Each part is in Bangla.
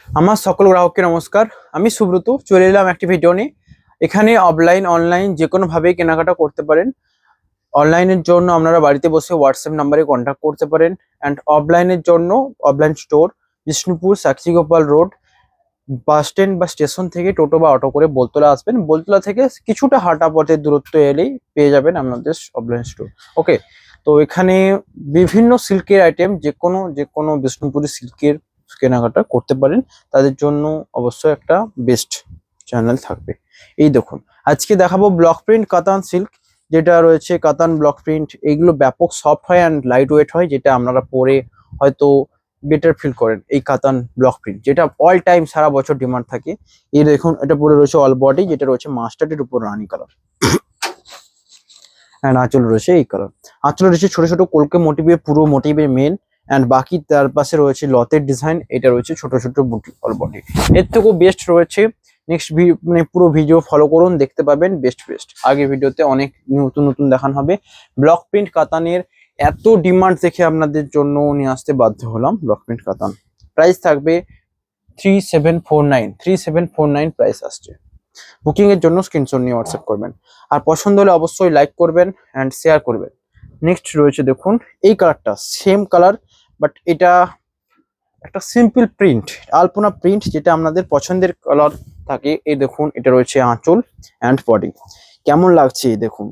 আমার সকল গ্রাহককে নমস্কার। আমি সুব্রত চলে এলাম একটি ভিডিও নিয়ে। এখানে অফলাইন অনলাইন যে কোনো ভাবে কেনাকাটা করতে পারেন। অনলাইনের জন্য আপনারা বাড়িতে বসে হোয়াটসঅ্যাপ নাম্বারে কন্ট্যাক্ট করতে পারেন, অ্যান্ড অফলাইনের জন্য offline store Bishnupur Sakshigopal road bus stand বা স্টেশন থেকে টোটো বা অটো করে বলতলা আসবেন। বলতলা থেকে কিছুটা হাঁটা পথের দূরত্ব এলেই পেয়ে যাবেন আপনাদের অফলাইন স্টোর। ওকে, তো এখানে বিভিন্ন সিল্কের আইটেম যে কোনো বিষ্ণুপুরি সিল্কের কেনাকাটা করতে পারেন। তাদের জন্য অবশ্যই একটা বেস্ট চ্যানেল থাকবে। এই দেখুন, আজকে দেখাবো ব্লক প্রিন্ট কাতান সিল্ক, যেটা রয়েছে কাতান ব্লক প্রিন্ট। এইগুলো ব্যাপক সফট হয় অ্যান্ড লাইট ওয়েট হয়, যেটা আপনারা পরে হয়তো বেটার ফিল করেন। এই কাতান ব্লক প্রিন্ট যেটা অল টাইম সারা বছর ডিমান্ড থাকে। এই দেখুন, এটা পুরো রয়েছে অল বডি, যেটা রয়েছে মাস্টার্ডের উপর রানী কালার, অ্যান্ড আঁচল রয়েছে এই কালার। আঁচল রয়েছে ছোট ছোট কলকে মোটিভে, পুরো মোটিভের মেন, অ্যান্ড বাকি তার পাশে রয়েছে লতের ডিজাইন। এটা রয়েছে ছোট ছোট বুটি অল বডি। এর থেকেও বেস্ট রয়েছে। নেক্সট মানে পুরো ভিডিও ফলো করুন, দেখতে পাবেন বেস্ট। আগের ভিডিওতে অনেক নতুন নতুন দেখানো হবে। ব্লক প্রিন্ট কাতানের এত ডিমান্ড দেখে আপনাদের জন্য নিয়ে আসতে বাধ্য হলাম। ব্লক প্রিন্ট কাতান প্রাইস থাকবে 3749 প্রাইস আসছে। বুকিং এর জন্য স্ক্রিনশট নিয়ে হোয়াটসঅ্যাপ করবেন, আর পছন্দ হলে অবশ্যই লাইক করবেন অ্যান্ড শেয়ার করবেন। নেক্সট রয়েছে দেখুন এই কালারটা, সেম কালার বাট এটা একটা সিম্পল প্রিন্ট, আলপনা প্রিন্ট, যেটা আপনাদের পছন্দের কালার থাকে। এই দেখুন, এটা রয়েছে আঁচল অ্যান্ড বডি। কেমন লাগছে এই দেখুন,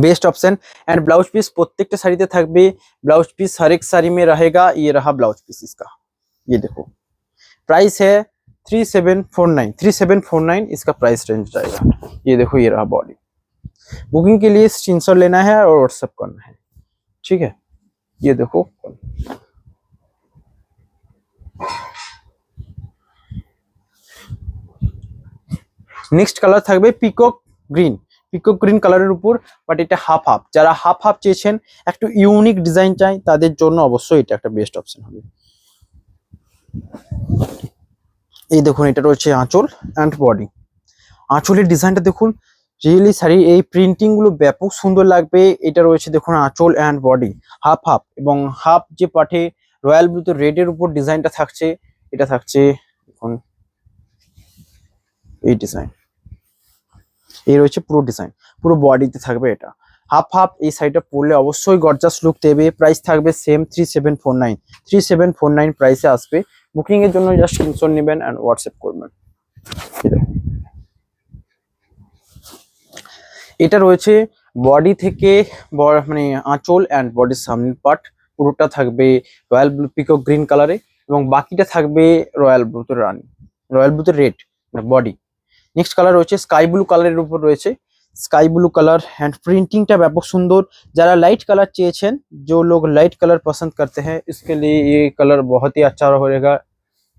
best option. And blouse piece प्रत्येकটা শাড়িতে থাকবে। ब्लाउज पीस हर एक साड़ी में रहेगा। ये रहा ब्लाउज पीस इसका, ये देखो। प्राइस है 3749 इसका प्राइस रेंज जाएगा। ये देखो, ये रहा बॉडी। बुकिंग के लिए स्क्रीनशॉट लेना है और व्हाट्सएप करना है, ठीक है। ये देखो, নেক্সট কালার থাকবে পিকক গ্রিন কালারের উপর, বাট এটা হাফ হাফ। যারা হাফ হাফ চেয়েছেন, একটু ইউনিক ডিজাইন চাই, তাদের জন্য অবশ্যই এটা একটা বেস্ট অপশন হবে। এই দেখুন, এটা রয়েছে আঁচল অ্যান্ড বডি। আঁচলের ডিজাইনটা দেখুন, রিয়েলি শাড়ি এই প্রিন্টিং গুলো ব্যাপক সুন্দর লাগবে। এটা রয়েছে দেখুন আঁচল অ্যান্ড বডি হাফ হাফ, এবং হাফ যে পাঠে রয়্যাল ব্লুতে রেড এর উপর ডিজাইনটা থাকছে, এটা থাকছে দেখুন এই ডিজাইন। এই রয়েছে পুরো ডিজাইন, পুরো বডিতে থাকবে এটা হাফ হাফ। এই শাড়িটা পরলে অবশ্যই গর্জাস লুক দেবে। প্রাইস থাকবে সেম 3749 প্রাইসে আসবে। বুকিং এর জন্য জাস্ট স্ক্রিনশট নেবেন এন্ড হোয়াটসঅ্যাপ করবেন। এটা রয়েছে বডি থেকে মানে আঁচল অ্যান্ড বডির সামনের পার্ট পুরোটা থাকবে রয়্যাল ব্লু পিকক গ্রিন কালারে, এবং বাকিটা থাকবে রয়্যাল ব্লুতে রানী, রয়্যাল ব্লুতে রেড বডি। नेक्स्ट कलर রয়েছে স্কাই ব্লু কালারের উপর রয়েছে স্কাই ব্লू कलर एंड प्रिंटिंगটা ব্যাপক সুন্দর। যারা লাইট कलर চেয়েছেন, जो लोग लाइट कलर पसंद करते हैं, इसके लिए ये कलर बहुत ही अच्छा रहेगा।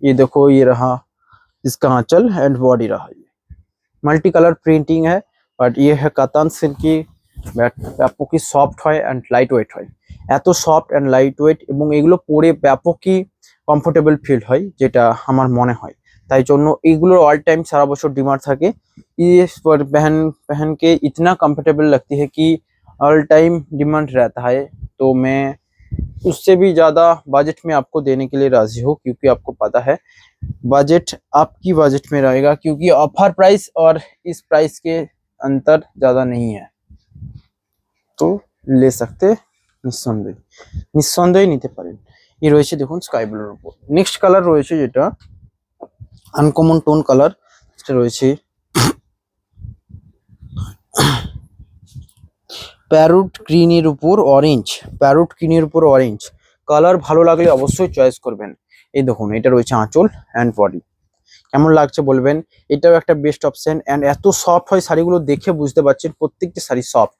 ये देखो, ये रहा इसका आंचल एंड बॉडी रहा। ये मल्टी कलर प्रिंटिंग है, बट ये है कातान सिल्क की। ব্যাপকই সফট হয় অ্যান্ড লাইট ওয়েট হয়। এত সফট অ্যান্ড লাইট ওয়েট এবং এগুলো পরে ব্যাপকই কমফোর্টেবল ফিল হয়, যেটা আমার মনে হয়। তাই জন্য এইগুলোর ऑल टाइम सारा बছর ডিমান্ড থাকে। ये पर पहन के इतना कंफर्टेबल लगती है कि ऑल टाइम डिमांड रहता है। तो मैं उससे भी ज़्यादा बजट में आपको देने के लिए राजी हूँ, क्योंकि आपको पता है बजट आपकी बजट में रहेगा, क्योंकि ऑफर प्राइस और इस प्राइस के अंतर ज़्यादा नहीं है। तो ले सकते নিঃসন্দেহে নিতে পারেন। এই রয়েছে দেখুন স্কাই ব্লুর উপর। নেক্সট কালার রয়েছে যেটা আনকমন টোন কালার, যেটা রয়েছে প্যারোট গ্রিনের উপর অরেঞ্জ কালার। ভালো লাগলে অবশ্যই চয়েস করবেন। এই দেখুন, এটা রয়েছে আঁচল অ্যান্ড বডি। কেমন লাগছে বলবেন। এটাও একটা বেস্ট অপশন, অ্যান্ড এত সফট হয় শাড়িগুলো, দেখে বুঝতে পারছেন প্রত্যেকটা sari soft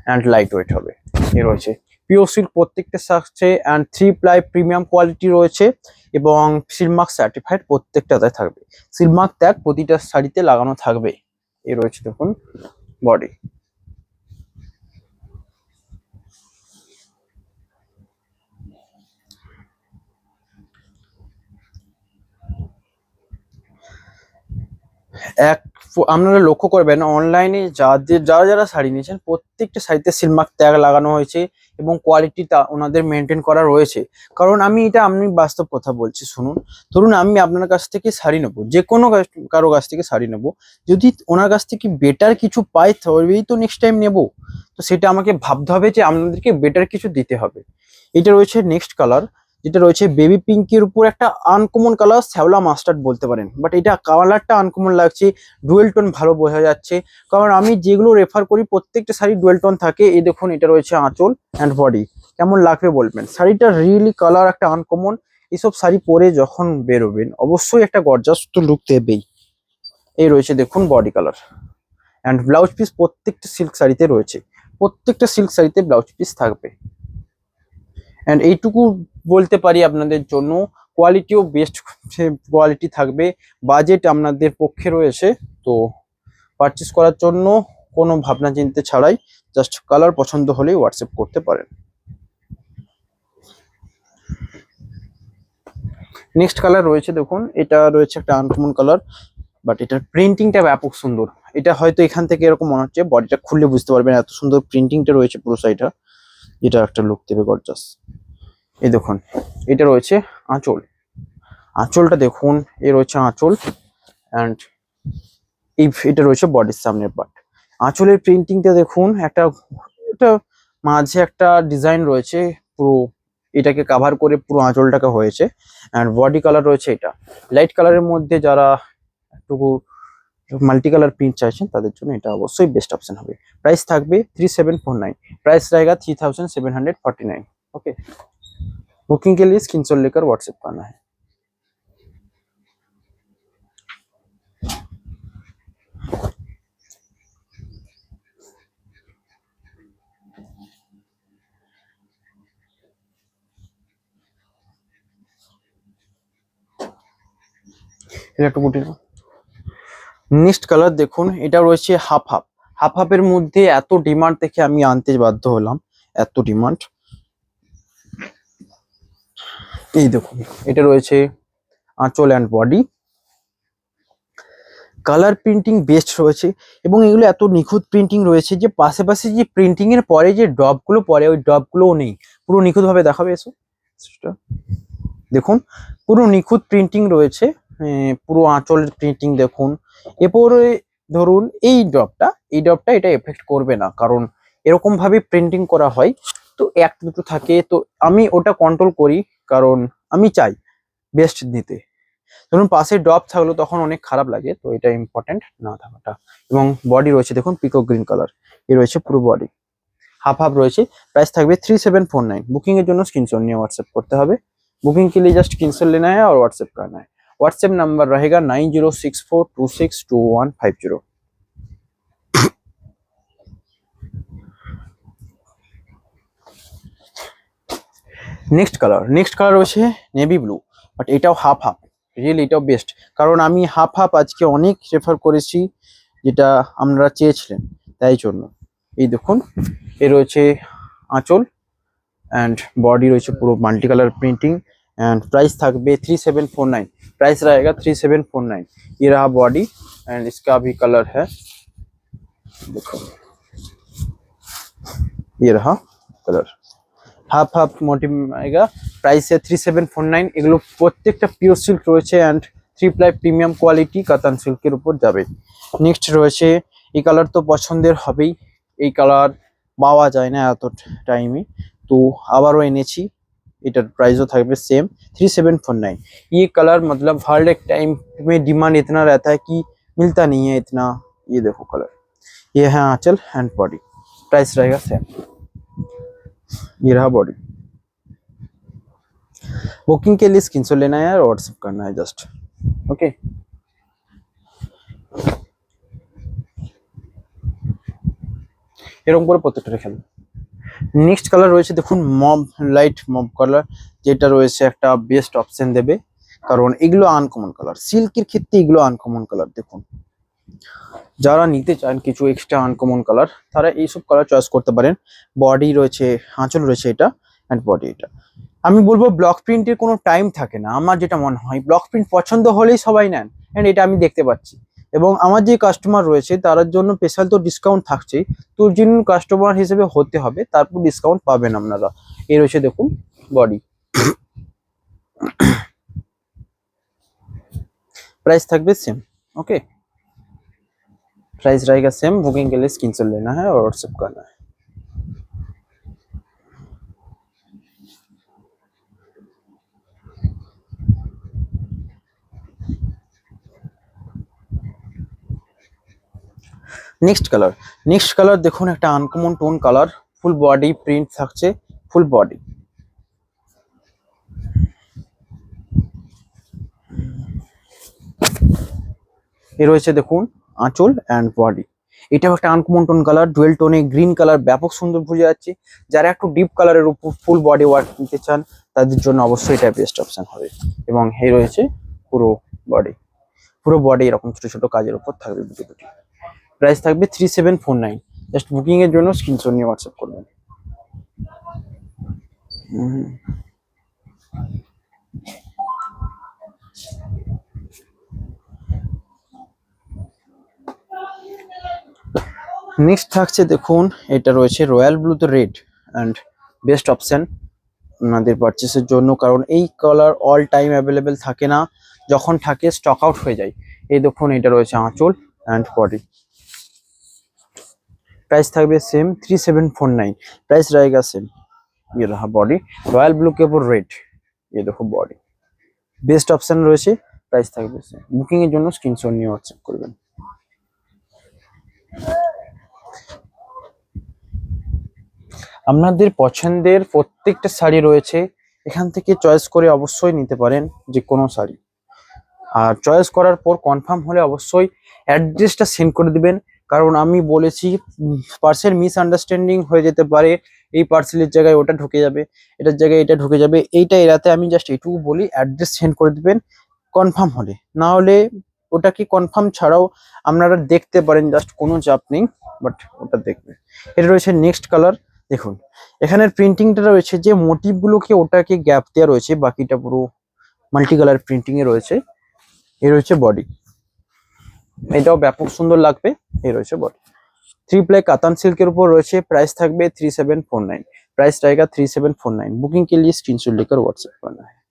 and light weight হবে। এ রয়েছে পিওর সিল্ক প্রত্যেকটা থাকছে, অ্যান্ড 3 প্লাই প্রিমিয়াম কোয়ালিটি রয়েছে, এবং সিলমার্ক সার্টিফাইড প্রত্যেকটাতে থাকবে। সিলমার্ক ট্যাগ প্রতিটা শাড়িতে লাগানো থাকবে। এ রয়েছে দেখুন বডি। এক আপনারা লক্ষ্য করবেন অনলাইনে যারা শাড়ি নিয়েছেন প্রত্যেকটা শাড়িতে সিলমার্ক ট্যাগ লাগানো হয়েছে এবং কোয়ালিটিটা ওনাদের মেনটেন করা রয়েছে। কারণ আমি বাস্তব কথা বলছি, শুনুন। ধরুন আমি আপনার কাছ থেকে শাড়ি নেবো, যে কোনো কারো কাছ থেকে শাড়ি নেবো, যদি ওনার কাছ থেকে বেটার কিছু পাই তবেই তো নেক্সট টাইম নেবো। তো সেটা আমাকে ভাবতে হবে যে আপনাদেরকে বেটার কিছু দিতে হবে। এটা রয়েছে নেক্সট কালার, যেটা রয়েছে বেবি পিঙ্কের উপর একটা আনকমন কালার, শ্যাওলা মাস্টার্ড বলতে পারেন, বাট এটা কালারটা আনকমন লাগছে। ডুয়েল টোন ভালো বোঝা যাচ্ছে, কারণ আমি যেগুলো রেফার করি প্রত্যেকটা শাড়ি ডুয়েল টোন থাকে। এই দেখুন, এটা রয়েছে আঁচল অ্যান্ড বডি। কেমন লাগবে বলবেন? শাড়িটা রিয়েলি কালার একটা আনকমন। এইসব শাড়ি পরে যখন বেরোবেন অবশ্যই একটা গর্জাস তো লুক দেবেই। এই রয়েছে দেখুন body colour and blouse piece প্রত্যেকটা সিল্ক শাড়িতে রয়েছে, প্রত্যেকটা সিল্ক শাড়িতে ব্লাউজ পিস থাকবে। অ্যান্ড এইটুকু বলতে পারি আপনাদের জন্য কোয়ালিটিও বেস্ট কোয়ালিটি থাকবে। বাজেট আপনাদের পক্ষে রয়েছে, তো পারচেস করার জন্য কোনো ভাবনা চিন্তা ছাড়াই জাস্ট কালার পছন্দ হলেই হোয়াটসঅ্যাপ করতে পারেন। নেক্সট কালার রয়েছে দেখুন, এটা রয়েছে একটা আনকমন কালার, বাট এটার প্রিন্টিংটা ব্যাপক সুন্দর। এটা হয়তো এখান থেকে এরকম মনে হচ্ছে, বডিটা খুললে বুঝতে পারবেন এত সুন্দর প্রিন্টিংটা রয়েছে পুরো সাইডটা। এটা একটা লুক দেবে গর্জাস। এই দেখুন, এটা রয়েছে আঁচল। আঁচলটা দেখুন, এ রয়েছে আঁচল অ্যান্ড এটা রয়েছে বডির সামনের পার্ট। আঁচলের প্রিন্টিংটা দেখুন, এটা মাঝে একটা ডিজাইন রয়েছে, পুরো এটাকে কাভার করে পুরো আঁচলটাকে হয়েছে। অ্যান্ড বডি কালার রয়েছে এটা লাইট কালারের মধ্যে। যারা একটু মাল্টি কালার প্রিন্ট চাইছেন তাদের জন্য এটা অবশ্যই বেস্ট অপশন হবে। প্রাইস থাকবে 3749, प्राइस रहेगा 3749। ओके, बुकिंग के लिए स्क्रीनशॉट लेकर व्हाट्सएप करना है। এটা একটু গুটি নাও। নেক্সট কালার দেখুন, এটা রয়েছে হাফ হাফ। হাফ হাফের মধ্যে এত ডিমান্ড দেখে আমি আনতে বাধ্য হলাম, এত ডিমান্ড। এই দেখুন, এটা রয়েছে আঁচল and body. Colour printing best রয়েছে এবং এগুলো এত নিখুঁত প্রিন্টিং রয়েছে যে পাশাপাশি যে প্রিন্টিং এর পরে যে ড্রপগুলো পরে ওই ড্রপগুলোও নেই, পুরো নিখুঁত ভাবে দেখাবে। এসো দেখুন, পুরো নিখুঁত প্রিন্টিং রয়েছে। পুরো আঁচলের প্রিন্টিং দেখুন। এরপরে ধরুন এই ড্রপটা এটা এফেক্ট করবে না, কারণ এরকম ভাবে প্রিন্টিং করা হয়, তো একটা দুটো থাকে, তো আমি ওটা কন্ট্রোল করি, কারণ আমি চাই বেস্ট দিতে। ধরুন পাশে ড্রপ থাকলো তখন অনেক খারাপ লাগে, তো এটা ইম্পর্টেন্ট না থাকাটা। এবং বডি রয়েছে দেখুন পিকক গ্রিন কালার, এ রয়েছে পুরো বডি। হাফ হাফ রয়েছে। প্রাইস থাকবে 3749। बुकिंग এর জন্য स्क्रीनशॉट নিয়ে व्हाट्सएप করতে হবে। बुकिंग के लिए जस्ट स्क्रीनशॉट लेना है और व्हाट्सएप करना है। व्हाट्सएप नंबर रहेगा 9064262150। নেক্সট কালার রয়েছে নেভি ব্লু, বাট এটাও হাফ হাফ। রিয়েলি এটাও বেস্ট, কারণ আমি হাফ হাফ আজকে অনেক রেফার করেছি, যেটা আপনারা চেয়েছিলেন, তাই জন্য। এই দেখুন, এ রয়েছে আঁচল एंड बॉडी रही है पूरा multi colour printing and price থাকবে 3749। प्राइस रहेगा 3749। ये रहा बॉडी एंड इसका भी कलर है, देखो ये रहा कलर। हाफ हाफ मोटिव आएगा। प्राइस है 3749। এগুলো প্রত্যেকটা পিওর সিল্ক রয়েছে এন্ড 3 প্লাই প্রিমিয়াম কোয়ালিটি কাতান সিল্কের উপর যাবে। নেক্সট রয়েছে এই কালার, তো পছন্দের হবেই, এই কালার পাওয়া যায় না এত টাইমে, तो আবারও এনেছি। এটার প্রাইসও থাকবে सेम 3749। ये कलर मतलब हर एक टाइम में डिमांड इतना रहता है कि मिलता नहीं है इतना। ये देखो कलर, ये है आंचल एंड बॉडी। प्राइस रहेगा सेम। ये रहा बॉडी। बुकिंग के लिए स्क्रीनशॉट लेना है और व्हाट्सएप करना है जस्ट। ओके, এরকম করে প্রত্যেকটা রেখে দেব। নেক্সট কালার রয়েছে দেখুন লাইট মব কালার, যেটা রয়েছে একটা বেস্ট অপশন দেবে, কারণ এগুলো আনকমন কালার। সিল্কের ক্ষেত্রে এগুলো আনকমন কালার। দেখুন, যারা নিতে চান কিছু এক্সট্রা আনকমন কালার, তারা এইসব কালার চয়েস করতে পারেন। বডি রয়েছে, আঁচল রয়েছে এটা অ্যান্ড বডি এটা। আমি বলবো ব্লক প্রিন্টের কোনো টাইম থাকে না, আমার যেটা মনে হয় ব্লক প্রিন্ট পছন্দ হলেই সবাই নেন, অ্যান্ড এটা আমি দেখতে পাচ্ছি। এবং আমার যে কাস্টমার রয়েছে তার জন্য স্পেশাল তো ডিসকাউন্ট থাকছেই, তো যিনি কাস্টমার হিসেবে হতে হবে তারপর ডিসকাউন্ট পাবেন আপনারা। এই রয়েছে দেখুন বডি, प्राइस থাকবে सेम। ओके, प्राइस रहेगा सेम। बुकिंग के लिए स्क्रीनशॉट लेना है और व्हाट्सएप करना है। नेक्स्ट कलर देखুন একটা uncommon tone colour, full body print থাকছে, ফুল বডি। এর রয়েছে দেখুন আঁচল এন্ড বডি। এটাও একটা আনকমন টোন কালার, ডুয়েল টোনে গ্রিন কালার, ব্যাপক সুন্দর বুঝে যাচ্ছে। যারা একটু ডিপ কালারের উপর ফুল বডি ওয়ার্ক নিতে চান তাদের জন্য অবশ্যই এটা বেস্ট অপশন হবে। এবং এই রয়েছে পুরো বডি, পুরো বডি এরকম ছোট ছোট কাজের উপর থাকবে দুটি দুটি। প্রাইস থাকবে 3749। জাস্ট বুকিং এর জন্য স্ক্রিনশট নিয়ে হোয়াটসঅ্যাপ করবেন। নেক্সট থাকছে দেখুন, এটা রয়েছে রয়্যাল ব্লুতে রেড অ্যান্ড বেস্ট অপশন আপনাদের পারচেসের জন্য, কারণ এই কালার অল টাইম অ্যাভেলেবেল থাকে না, যখন থাকে স্টক আউট হয়ে যায়। এই দেখুন এটা রয়েছে আঁচল অ্যান্ড বডি। प्राइस থাকবে सेम 3749। प्राइस रहेगा सेम। ये रहा बॉडी रॉयल ब्लू के ऊपर रेड, ये देखो बॉडी बेस्ट ऑप्शन রয়েছে। প্রাইস থাকবে সেম। বুকিং এর জন্য স্ক্রিনশট নিয়ে হোয়াটসঅ্যাপ করবেন। আপনাদের পছন্দের প্রত্যেকটা শাড়ি রয়েছে, এখান থেকে চয়েস করে অবশ্যই নিতে পারেন যে কোনো শাড়ি। আর চয়েস করার পর কনফার্ম হলে অবশ্যই অ্যাড্রেসটা সেন্ড করে দিবেন, কারণ আমি বলেছি পার্সেল মিসআন্ডারস্ট্যান্ডিং হয়ে যেতে পারে, এই পার্সেলের জায়গায় ওটা ঢুকে যাবে, এটার জায়গায় এটা ঢুকে যাবে, এইটা এড়াতে আমি জাস্ট এটুকু বলি অ্যাড্রেস সেন্ড করে দিবেন কনফার্ম হলে। না হলে ওটা কি কনফার্ম ছাড়াও আপনারা দেখতে পারেন, জাস্ট কোনো চাপ নেই, বাট ওটা দেখবেন। এটা রয়েছে নেক্সট কালার। দেখুন এখানের প্রিন্টিংটা রয়েছে যে মোটিভ গুলোকে ওটাকে গ্যাপ দেওয়া রয়েছে, বাকিটা পুরো মাল্টি কালার প্রিন্টিং এ রয়েছে। এই রয়েছে বডি, এটাও ব্যাপক সুন্দর লাগবে। এই রয়েছে বডি, 3 प्लाई कातान सिल्क के ऊपर রয়েছে। प्राइस থাকবে 3749। प्राइस रहेगा 3749। बुकिंग के लिए स्क्रीनशॉट लेकर व्हाट्सएप करना है।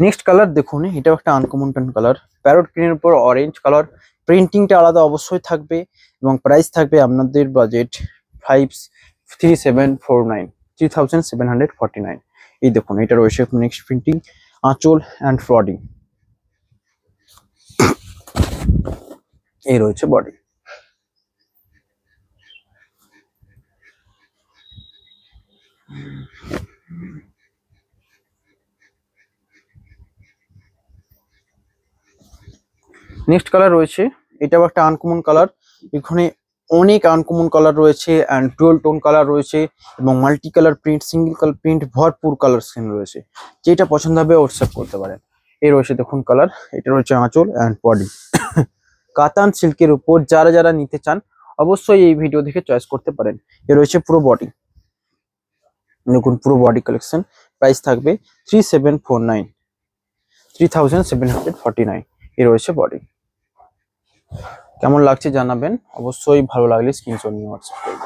নেক্সট কালার দেখুন, এটাও একটা আনকমন টোন কালার, প্যারট গ্রিনের উপর অরেঞ্জ কালার। প্রিন্টিংটা আলাদা অবশ্যই থাকবে এবং প্রাইস থাকবে আপনাদের বাজেট 3749, 3749। এই দেখুন এটা রয়েছে নেক্সট প্রিন্টিং, আঁচল অ্যান্ড বডি। এই রয়েছে বডি। নেক্সট কালার রয়েছে, এটাও একটা আনকমন কালার। এখানে অনেক আনকমন কালার রয়েছে অ্যান্ড ডুয়াল টোন কালার রয়েছে এবং multi colour print, single colour print, ভরপুর কালার স্কিন রয়েছে। যেটা পছন্দ হবে হোয়াটসঅ্যাপ করতে পারেন। এই রয়েছে দেখুন কালার, এটা রয়েছে আঁচল অ্যান্ড বডি। কাতান সিল্কের উপর যারা যারা নিতে চান অবশ্যই এই ভিডিও দেখে চয়েস করতে পারেন। এ রয়েছে পুরো বডি, দেখুন পুরো বডি কালেকশন। প্রাইস থাকবে 3749, 3749। এ রয়েছে বডি। কেমন লাগছে জানাবেন, অবশ্যই ভালো লাগলে স্ক্রিনশট নিয়ে হোয়াটসঅ্যাপ করবেন।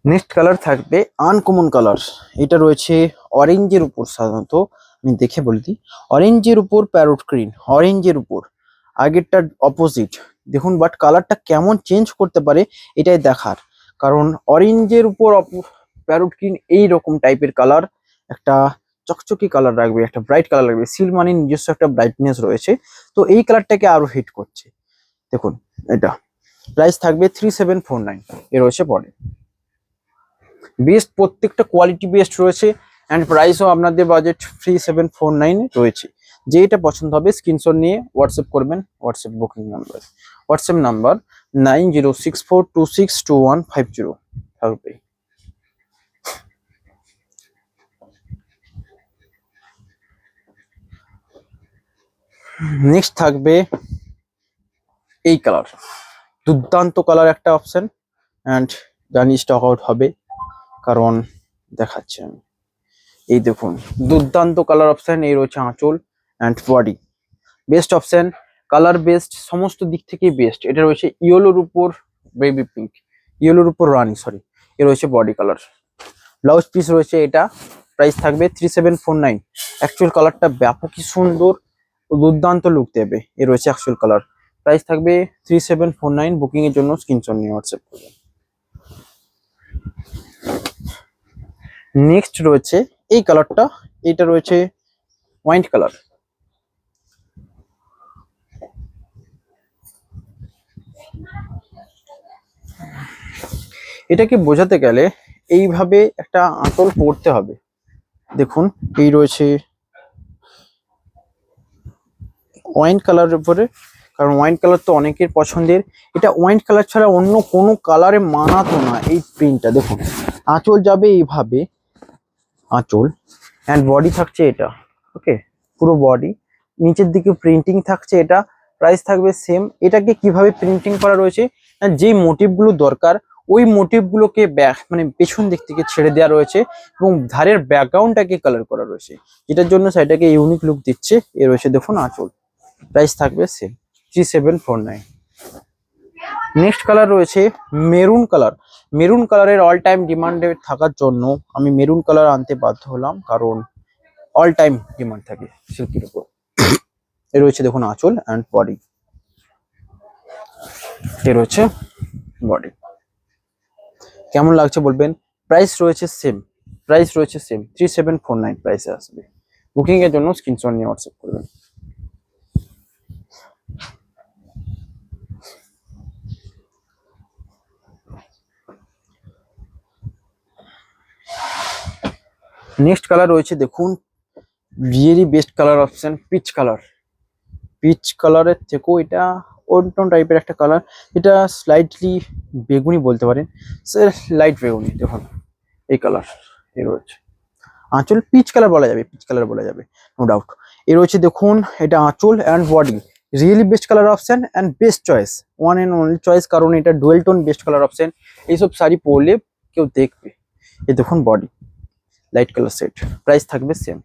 নেক্সট কালার থাকবে আনকমন কালার, এটা রয়েছে অরেঞ্জের উপর। সাধারণত আমি দেখে বলে দিই, অরেঞ্জের উপর প্যারট গ্রিন, অরেঞ্জের উপর আগেরটার অপোজিট দেখুন, বাট কালারটা কেমন চেঞ্জ করতে পারে এটাই দেখার, কারণ অরেঞ্জের উপর প্যারট গ্রিন এইরকম টাইপের কালার, একটা চকচকি কালার রাখবে, একটা ব্রাইট কালার রাখবে। সিল মানে নিজস্ব একটা ব্রাইটনেস রয়েছে, তো এই কালারটাকে আরো হিট করছে। দেখুন এটা প্রাইস থাকবে 3749। এ রয়েছে বডি, বেস্ট প্রত্যেকটা কোয়ালিটি বেস্ট রয়েছে অ্যান্ড প্রাইসও আপনাদের বাজেট 3749 রয়েছে। যেটা পছন্দ হবে স্ক্রিনশট নিয়ে হোয়াটসঅ্যাপ করবেন। হোয়াটসঅ্যাপ নাম্বার 9064262150 থাকবে। নেক্সট থাকবে এই কালার, দুর্দান্ত কালার একটা অপশন, অ্যান্ড জানি স্টক আউট হবে, কারণ দেখাচ্ছি আমি। এই দেখুন দুর্দান্ত কালার অপশন, এই রয়েছে আঁচল and body, best option, colour best, সমস্ত দিক থেকেই বেস্ট। এটা রয়েছে ইয়েলোর উপর বেবি পিঙ্ক, ইয়েলোর উপর রানি, সরি, এ রয়েছে বডি কালার। ব্লাউজ পিস রয়েছে এটা, প্রাইস থাকবে 3749। অ্যাকচুয়াল কালারটা ব্যাপকই সুন্দর, দুর্দান্ত লুক দেবে। এ রয়েছে অ্যাকচুয়াল কালার, প্রাইস থাকবে 3749। বুকিং এর জন্য স্ক্রিনশট নিয়ে হোয়াটসঅ্যাপ করবেন। নেক্সট রয়েছে এই কালারটা, এটা রয়েছে হোয়াইট কালার। এটাকে বোঝাতে গেলে এইভাবে একটা আঁচল পরতে হবে। দেখুন এই রয়েছে ওয়াইন কালারের উপরে, কারণ ওয়াইন কালার তো অনেকের পছন্দের। এটা ওয়াইন কালার ছাড়া অন্য কোনো কালারে মানাতো না এই প্রিন্টটা। দেখুন আঁচল যাবে এইভাবে, আঁচল অ্যান্ড বডি থাকছে এটা, ওকে, পুরো বডি, নিচের দিকে প্রিন্টিং থাকছে। এটা প্রাইস থাকবে সেম। এটাকে কিভাবে প্রিন্টিং করা রয়েছে, যেই মোটিভগুলো দরকার ওই মোটিভগুলোকে মানে পেছন দিক থেকে ছেড়ে দেওয়া রয়েছে, এবং ধারের ব্যাকগ্রাউন্ডটাকে কালার করা রয়েছে, যেটার জন্য সেটাকে ইউনিক লুক দিচ্ছে। এ রয়েছে দেখুন আঁচল, প্রাইস থাকবে সেম 3749। নেক্সট কালার রয়েছে মেরুন কালার। মেরুন কালারের অল টাইম ডিমান্ডে থাকার জন্য আমি মেরুন কালার আনতে বাধ্য হলাম, কারণ অল টাইম ডিমান্ড থাকে সিল্কের উপর। এ রয়েছে দেখুন আঁচল অ্যান্ড বডি, এ রয়েছে বডি। কেমন লাগছে বলবেন। প্রাইস রয়েছে সেম, 3749 প্রাইসে আসবে। বুকিং এর জন্য স্ক্রিনশট নিয়ে হোয়াটসঅ্যাপ করবেন। নেক্সট কালার রয়েছে দেখুন, really best colour option, peach colour. Peach কালারের থেকেও এটা অন্য টাইপের একটা কালার, এটা স্লাইটলি বেগুনি বলতে পারেন, লাইট বেগুনি। দেখুন এই কালার, এ রয়েছে আঁচল, পিচ কালার বলা যাবে, পিচ কালার বলা যাবে, নো ডাউট। এ রয়েছে দেখুন এটা আঁচল and body, really best colour option and best choice, one and only choice, কারণ এটা dual tone best colour option. এইসব শাড়ি পরলে কেউ দেখবে। এই দেখুন body, light colour set, price থাকবে সেম।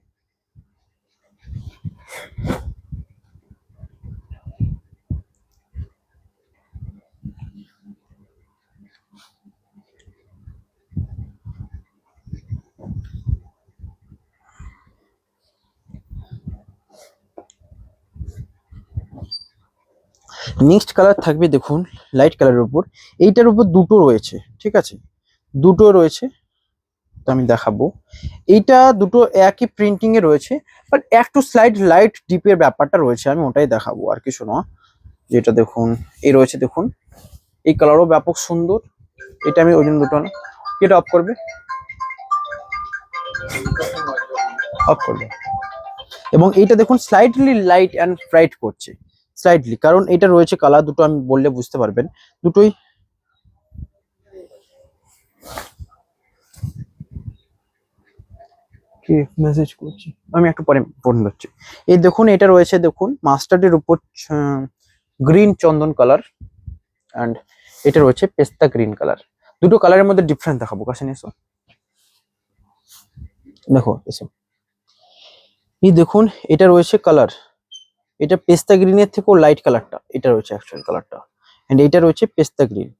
নেক্সট কালার থাকবে দেখুন লাইট কালারের উপর, এইটার উপর দুটো রয়েছে, ঠিক আছে, দুটো রয়েছে, তো আমি দেখাবো। এইটা দুটো একই প্রিন্টিং এ রয়েছে, বাট একটু স্লাইড লাইট ডিপের ব্যাপারটা রয়েছে, আমি ওটাই দেখাবো আর কিছু না। যেটা দেখুন এই রয়েছে দেখুন, এই কালারও ব্যাপক সুন্দর। এটা আমি ওই জন্য দুটো না, এটা অফ করবে, অফ করবে। এবং এইটা দেখুন স্লাইটলি লাইট অ্যান্ড ব্রাইট করছে, স্লাইটলি, কারণ এটা রয়েছে কালার দুটো, আমি বললে বুঝতে পারবেন দুটোই। কি মেসেজ করছি আমি একটু পরে ফোন হচ্ছে। এই দেখুন এটা রয়েছে দেখুন মাস্টার্ডের উপর গ্রিন চন্দন কালার, অ্যান্ড এটা রয়েছে পেস্তা গ্রিন কালার। দুটো কালারের মধ্যে ডিফারেন্স দেখাবো, কাছে নিয়ে এসো, দেখো এসো। এই দেখুন এটা রয়েছে কালার, এটা পেস্তা গ্রিনের থেকেও লাইট কালারটা, এটা রয়েছে অ্যাকচুয়াল কালারটা, এন্ড এটা রয়েছে পেস্তা গ্রিন,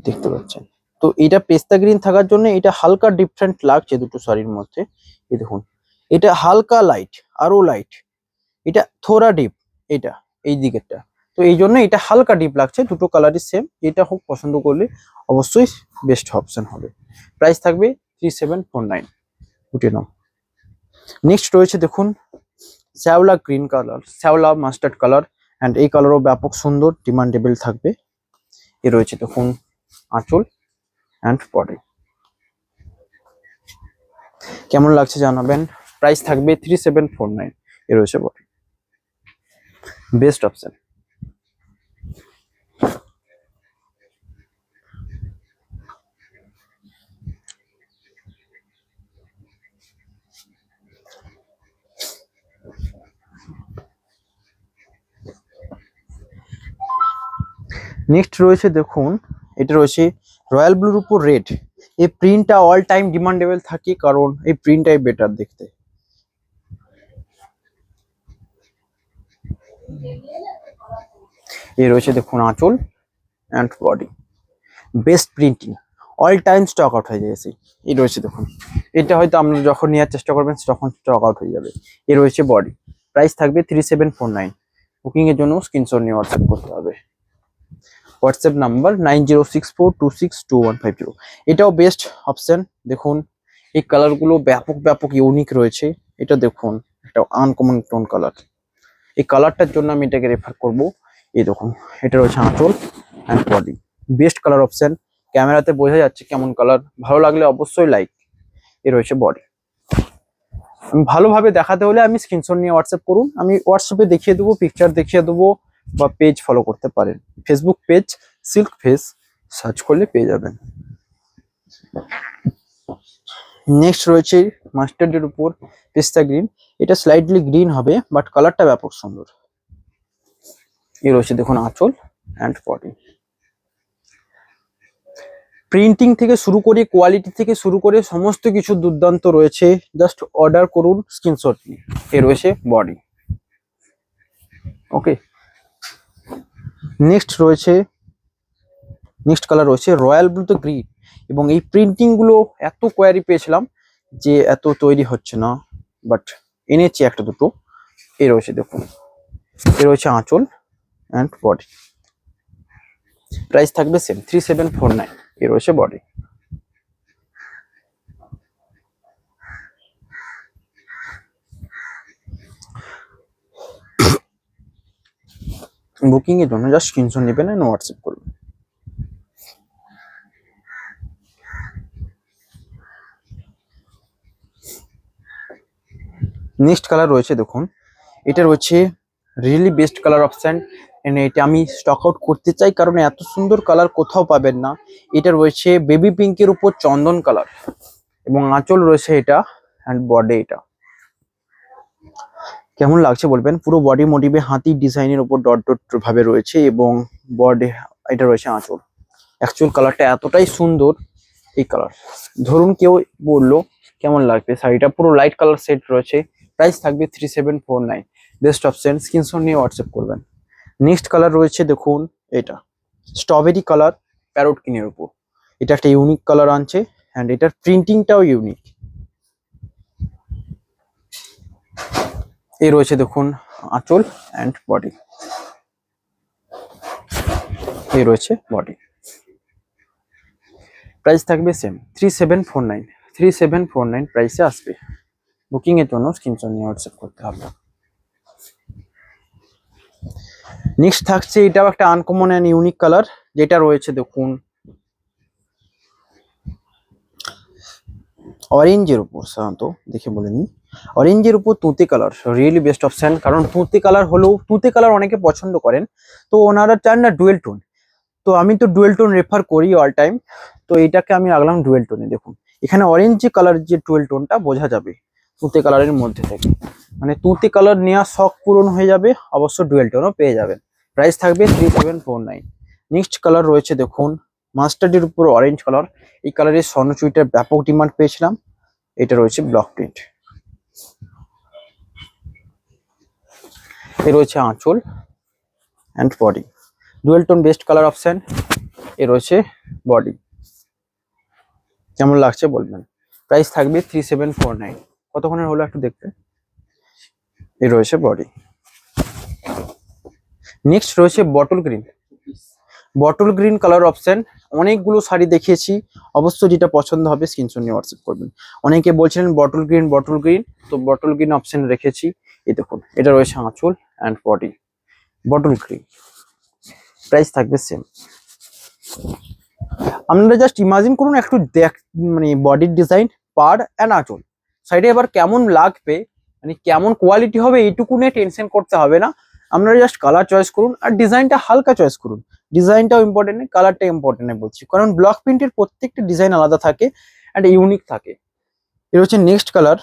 দেখতে পাচ্ছেন। তো এটা পেস্তা গ্রিন থাকার জন্য এটা হালকা ডিফারেন্ট লাগছে দুটো শাড়ির মধ্যে। এই দেখুন এটা হালকা লাইট, আরো লাইট, এটা থোড়া ডিপ, এটা এই দিকেরটা, তো এই জন্য এটা হালকা ডিপ লাগছে। দুটো কালারই সেম, এটা হোক পছন্দ করলে অবশ্যই বেস্ট অপশন হবে। প্রাইস থাকবে 3749, উঠে নাও। নেক্সট রয়েছে দেখুন শ্যাওলা গ্রিন কালার, শ্যাওলা মাস্টার্ড কালার, অ্যান্ড এই কালারও ব্যাপক সুন্দর, ডিমান্ডেবল থাকবে। এ রয়েছে দেখুন আঁচল অ্যান্ড বডি। কেমন লাগছে জানাবেন। প্রাইস থাকবে 3749। এ রয়েছে বডি, বেস্ট অপশন। নেক্সট রয়েছে দেখুন, এটা রয়েছে রয়্যাল ব্লুর উপর রেড। এই প্রিন্টটা অল টাইম ডিমান্ডেবল থাকে, কারণ এই প্রিন্টটাই বেটার দেখতে। এই রয়েছে দেখুন আঁচল and body, best printing, all time stock out হয়ে গেছে। এই রয়েছে দেখুন, এটা হয়তো আপনারা যখন নেওয়ার চেষ্টা করবেন তখন স্টক আউট হয়ে যাবে। এ রয়েছে বডি, প্রাইস থাকবে 3749। বুকিং এর জন্য স্ক্রিনশট নিয়ে হোয়াটসঅ্যাপ করতে হবে। WhatsApp number 9064262150। এটাও বেস্ট অপশন। দেখুন এই কালারগুলো ব্যাপক ব্যাপক ইউনিক রয়েছে। এটা দেখুন একটা আনকমন টোন কালার, এই কালারটার জন্য আমি এটাকে রেফার করব। এই দেখুন, এটা রয়েছে আঁচল and body, best colour option. ক্যামেরাতে বোঝা যাচ্ছে কেমন কালার, ভালো লাগলে অবশ্যই লাইক। এ রয়েছে বডি। ভালোভাবে দেখাতে হলে আমি স্ক্রিনশট নিয়ে হোয়াটসঅ্যাপ করুন, আমি হোয়াটসঅ্যাপে দেখিয়ে দেবো, পিকচার দেখিয়ে দেবো, বা পেজ ফলো করতে পারেন। Facebook page silk face search করলে পেয়ে যাবেন। নেক্সট রয়েছে মাস্টার্ডের উপর পেস্তা গ্রিন। এটা স্লাইডলি গ্রিন হবে, বাট কালারটা ব্যাপক সুন্দর। এই রয়েছে দেখুন আঁচল অ্যান্ড বডি। প্রিন্টিং থেকে শুরু করে কোয়ালিটি থেকে শুরু করে সমস্ত কিছু দুর্দান্ত রয়েছে। জাস্ট অর্ডার করুন স্ক্রিনশট নিয়ে। এ রয়েছে বডি। ওকে, নেক্সট কালার রয়েছে রয়্যাল ব্লুতে গ্রিন, এবং এই প্রিন্টিং গুলো এত কোয়ারি পেয়েছিলাম যে এত তৈরি হচ্ছে না, বাট এনেছি একটা দুটো। এ রয়েছে দেখুন, এ রয়েছে আঁচল অ্যান্ড বডি, প্রাইস থাকবে সেম 3749। এ রয়েছে বডি। বুকিং এর জন্য জাস্ট স্ক্রিনশট নেবেন এন্ড হোয়াটসঅ্যাপ করবেন। নেক্সট কালার রয়েছে দেখুন, এটা রয়েছে রিয়েলি বেস্ট কালার অপশন। এটা আমি স্টক আউট করতে চাই, কারণ এত সুন্দর কালার কোথাও পাবেন না। এটা রয়েছে বেবি পিঙ্কের উপর চন্দন কালার, এবং আঁচল রয়েছে এটা অ্যান্ড বডি। এটা কেমন লাগছে বলবেন। পুরো বডি মোটিভে হাতির ডিজাইনের উপর ডট ডট ভাবে রয়েছে, এবং বডি এটা রয়েছে আঁচল। অ্যাকচুয়াল কালারটা এতটাই সুন্দর। এই কালার ধরুন কেউ বললো কেমন লাগবে শাড়িটা, পুরো লাইট কালার সেট রয়েছে। প্রাইস থাকবে 3749। বেস্ট অপশন, স্ক্রিনশট নিয়ে হোয়াটসঅ্যাপ করবেন। নেক্সট কালার রয়েছে দেখুন, এটা স্ট্রবেরি কালার প্যারোট কিনের উপর। এটা একটা ইউনিক কালার আনছে, অ্যান্ড এটার প্রিন্টিংটাও ইউনিক। এই রয়েছে দেখুন আঁচল অ্যান্ড বডি। এই রয়েছে বডি, প্রাইস থাকবে সেম 3749। 3749 প্রাইসে আসবে। বুকিং এর জন্য স্ক্রিনশট নিয়ে হোয়াটসঅ্যাপ করতে হবে। নেক্সট থাকছে এটাও একটা আনকমন এন্ড ইউনিক কালার, যেটা রয়েছে দেখুন অরেঞ্জের উপর। সাধারণত দেখে বলে নিই, অরেঞ্জের উপর তুঁতে কালার রিয়েলি বেস্ট অপশন। কারণ তুঁতে কালার হলেও, তুঁতে কালার অনেকে পছন্দ করেন, তো ওনারা চান না ডুয়েল টোন। তো আমি তো ডুয়েল টোন রেফার করি অল টাইম, তো এটাকে আমি রাখলাম ডুয়েল টোনে। দেখুন এখানে অরেঞ্জ যে কালার, যে ডুয়েল টোনটা বোঝা যাবে তুঁতে কালারের মধ্যে থেকে, মানে তুঁতে কালার নেওয়া শখ পূরণ হয়ে যাবে। অবশ্য ডুয়েল টোনও পেয়ে যাবেন। প্রাইস থাকবে 3749। নেক্সট কালার রয়েছে দেখুন মাস্টার্ডের উপর অরেঞ্জ কালার। এই কালারের স্বর্ণচুরিটার ব্যাপক ডিমান্ড পেয়েছিলাম। এটা রয়েছে ব্লক প্রিন্ট। এ রয়েছে আঁচল and body, dual tone best colour option. এ রয়েছে বডি, কেমন লাগছে বলবেন। প্রাইস থাকবে 3749। কতক্ষণের হলো একটু দেখতে। এ রয়েছে বডি। নেক্সট রয়েছে bottle green. Bottle green colour option. অনেকগুলো শাড়ি দেখিয়েছি, অবশ্য যেটা পছন্দ হবে স্ক্রিনশট নিয়ে হোয়াটসঅ্যাপ করবেন। অনেকে বলছিলেন বটল গ্রিন, তো বটল গ্রিন অপশন রেখেছি। এই দেখুন, এটা রয়েছে আঁচল and body, bottle green. Price থাকবে সেম। আপনারা জাস্ট ইমাজিন করুন একটু, মানে বডির ডিজাইন, পাড় অ্যান্ড আঁচল, সাইডে এবার কেমন লাগবে, মানে কেমন কোয়ালিটি হবে এইটুকু নিয়ে টেনশন করতে হবে না। আপনারা জাস্ট কালার চয়েস করুন আর ডিজাইনটা হালকা চয়েস করুন। ডিজাইনটাও ইম্পর্টেন্ট নেই, কালারটা ইম্পর্টেন্ট নেই বলছি, কারণ ব্লক প্রিন্টের প্রত্যেকটা ডিজাইন আলাদা থাকে অ্যান্ড ইউনিক থাকে। এটা হচ্ছে নেক্সট কালার,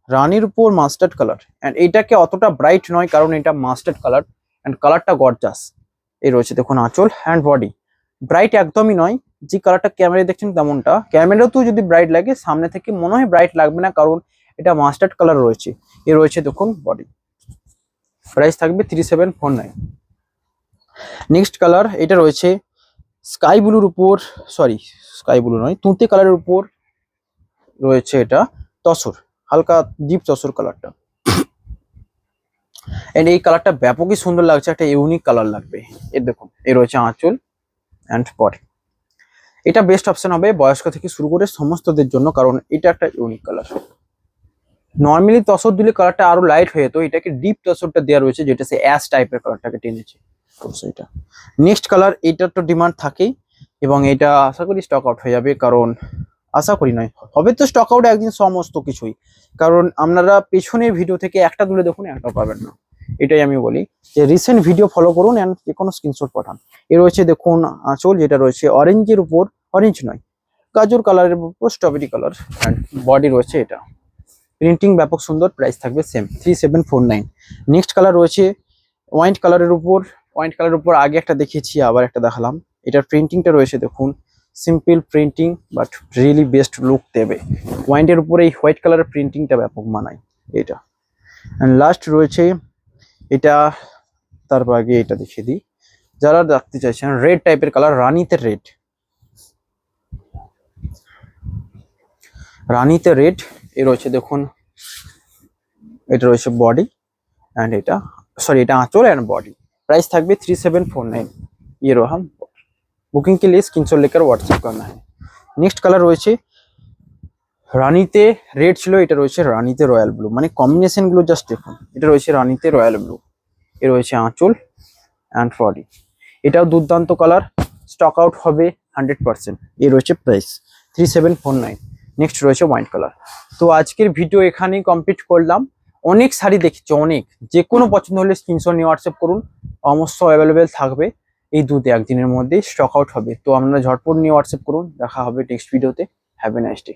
রানির উপর মাস্টার্ড কালার, অ্যান্ড এইটাকে অতটা ব্রাইট নয় কারণ এটা মাস্টার্ড কালার অ্যান্ড কালারটা গর্জাস। এই রয়েছে দেখুন আঁচল অ্যান্ড বডি, ব্রাইট একদমই নয়, যে কালারটা ক্যামেরায় দেখছেন তেমনটা। ক্যামেরাতেও যদি ব্রাইট লাগে, সামনে থেকে মনে হয় ব্রাইট লাগবে না কারণ এটা মাস্টার্ড কালার রয়েছে। এ রয়েছে দেখুন বডি, প্রাইস থাকবে 3749। নেক্সট কালার এটা রয়েছে স্কাই ব্লুর উপর, সরি স্কাই ব্লু নয়, তুঁতে কালারের উপর রয়েছে এটা তসর, হালকা ডিপ তসর কালারটা। এন্ড এই কালারটা ব্যাপকই সুন্দর লাগছে, একটা ইউনিক কালার লাগবে। এর দেখুন এই রয়েছে আঁচল অ্যান্ড বডি। এটা বেস্ট অপশন হবে বয়স্ক থেকে শুরু করে সমস্তদের জন্য, কারণ এটা একটা ইউনিক কালার। নর্মালি তসর দিলে কালারটা আরো লাইট হয়ে যেত, এটাকে ডিপ তসরটা দেওয়া রয়েছে যেটা সে অ্যাশ টাইপের কালারটাকে টেনেছে। এটা নেক্সট কালার, এটার তো ডিমান্ড থাকেই এবং এটা আশা করি স্টক আউট হয়ে যাবে, কারণ আশা করি নয় হবে তো স্টক আউট একদিন সমস্ত কিছুই, কারণ আপনারা পেছনের ভিডিও থেকে একটা তুলে দেখুন একটাও পাবেন না। এটাই আমি বলি যে রিসেন্ট ভিডিও ফলো করুন অ্যান্ড যে কোনো স্ক্রিনশট পাঠান। এ রয়েছে দেখুন আঁচল, যেটা রয়েছে অরেঞ্জের উপর, অরেঞ্জ নয় গাজর কালারের উপর স্ট্রবেরি কালার, অ্যান্ড বডি রয়েছে এটা। প্রিন্টিং ব্যাপক সুন্দর, প্রাইস থাকবে সেম 3749। নেক্সট কালার রয়েছে ওয়াইন কালারের উপর, ওয়াইন কালারের উপর আগে একটা দেখিয়েছি আবার একটা দেখালাম। এটার প্রিন্টিংটা রয়েছে দেখুন, simple printing but really best look দেবে। ওয়াইনের উপরে এই হোয়াইট কালারের প্রিন্টিংটা ব্যাপক মানায় এটা। অ্যান্ড লাস্ট রয়েছে এটা, তারপর আগে এটা দেখিয়ে দিই যারা দেখতে চাইছেন রেড টাইপের কালার, রানীতে রেড, রানীতে রেড। এ রয়েছে দেখুন, এটা রয়েছে বডি অ্যান্ড এটা, सॉरी এটা आंचल एंड बॉडी। प्राइस থাকবে 3749। ये रहा, बुकिंग के लिए स्क्रीनशॉट लेकर व्हाट्सएप करना है। নেক্সট কালার রয়েছে রানীতে রেড ছিল, এটা রয়েছে রানীতে রয়্যাল ব্লু, মানে কম্বিনেশন গুলো জাস্ট দেখুন। এটা রয়েছে রানীতে রয়্যাল ব্লু, এ রয়েছে আঁচল অ্যান্ড বডি। এটাও দুর্দান্ত কালার, স্টক আউট হবে 100%। এ রয়েছে প্রাইস 3749। নেক্সট রয়েছে ওয়াইন কালার। তো আজকের ভিডিও এখানেই কমপ্লিট করলাম। অনেক শাড়ি দেখছি, অনেক, যে কোনো পছন্দ হলে স্ক্রিনশট নিয়ে হোয়াটসঅ্যাপ করুন, অবশ্য অ্যাভেলেবেল থাকবে। এই 2-1 দিনের মধ্যেই স্টক আউট হবে, তো আপনারা ঝটপট নিয়ে হোয়াটসঅ্যাপ করুন। দেখা হবে নেক্সট ভিডিওতে। Have a nice day.